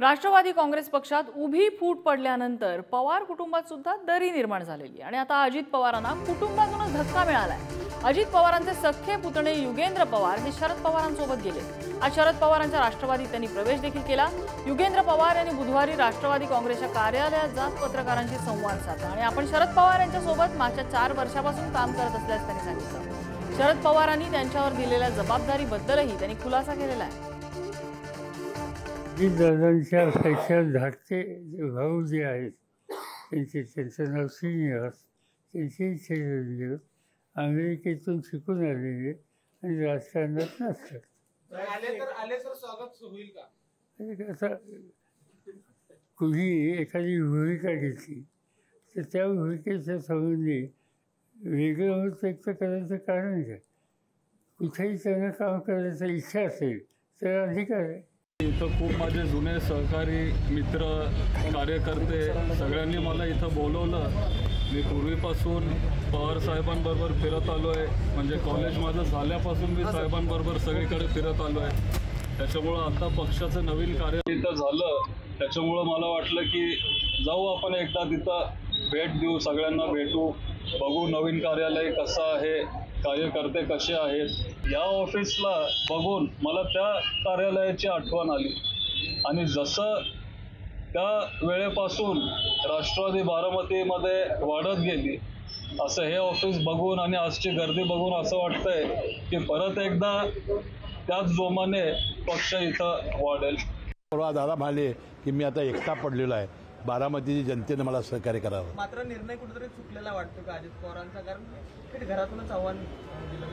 राष्ट्रवादी काँग्रेस पक्षात उभी फूट पडल्यानंतर पवार कुटुंबात सुद्धा दरी निर्माण झालेली आणि आता अजित पवारांना कुटुंबातूनच धक्का मिळालाय। अजित पवारांचे सख्खे पुतणे युगेंद्र पवार हे शरद पवारांसोबत गेले। आज शरद पवारांच्या राष्ट्रवादीत त्यांनी प्रवेश देखील केला। युगेंद्र पवार यांनी बुधवारी राष्ट्रवादी काँग्रेसच्या कार्यालयात जात पत्रकारांशी संवाद साधला आणि आपण शरद पवार यांच्या सोबत मागच्या 4 वर्षापासून काम करत असल्याचे त्यांनी सांगितलं। शरद पवारांनी त्यांच्यावर दिलेल्या जबाबदारीबद्दलही त्यांनी खुलासा केलेला आहे। दादांच्या पेक्षा धाकटे भाऊ जे आहेत त्यांचं नाव श्रीनिवास, त्यांचे अमेरिकेतून शिकून आलेले आणि राजकारणात नसतात। आता कुणी एखादी भूमिका घेतली तर त्या भूमिकेच्या संबंधी वेगळं होत व्यक्त करायचं कारण काय? कुठेही त्यांना काम करायची इच्छा असेल तर अधिकार आहे। इथं खूप माझे जुने सहकारी मित्र कार्यकर्ते सगळ्यांनी मला इथं बोलवलं। मी पूर्वीपासून पवार साहेबांबरोबर फिरत आलो आहे, म्हणजे कॉलेज माझं झाल्यापासून मी साहेबांबरोबर सगळीकडे फिरत आलो आहे। त्याच्यामुळं आता पक्षाचं नवीन कार्य इथं झालं, त्याच्यामुळं मला वाटलं की जाऊ आपण एकदा तिथं भेट देऊ, सगळ्यांना भेटू, बघू नवीन कार्यालय कसं आहे, कार्यकर्ते कसे आहेत। या ऑफिसला बघून मला त्या कार्यालयाची आठवण आली आणि जसं त्या वेळेपासून राष्ट्रवादी बारामतीमध्ये वाढत गेली असं हे ऑफिस बघून आणि आजची गर्दी बघून असं वाटतंय की परत एकदा त्याच जोमाने पक्ष इथं वाढेल। परवा दादा म्हणाले की मी आता एकटा पडलेलो आहे, बारामतीची जनतेने मला सहकार्य करावं। मात्र निर्णय कुठेतरी चुकलेला वाटतो का अजित पवारांचा? कारण घरातूनच आव्हान दिलं।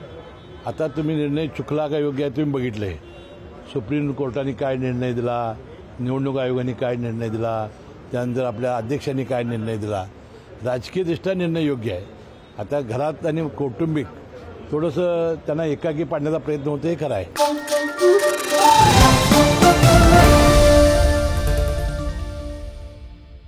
आता तुम्ही निर्णय चुकला का योग्य आहे तुम्ही बघितलंय। सुप्रीम कोर्टाने काय निर्णय दिला, निवडणूक आयोगाने काय निर्णय दिला, त्यानंतर आपल्या अध्यक्षांनी काय निर्णय दिला, राजकीयदृष्ट्या निर्णय योग्य आहे। आता घरात आणि कौटुंबिक थोडंसं त्यांना एकाकी पाडण्याचा प्रयत्न होतो हे खरं आहे।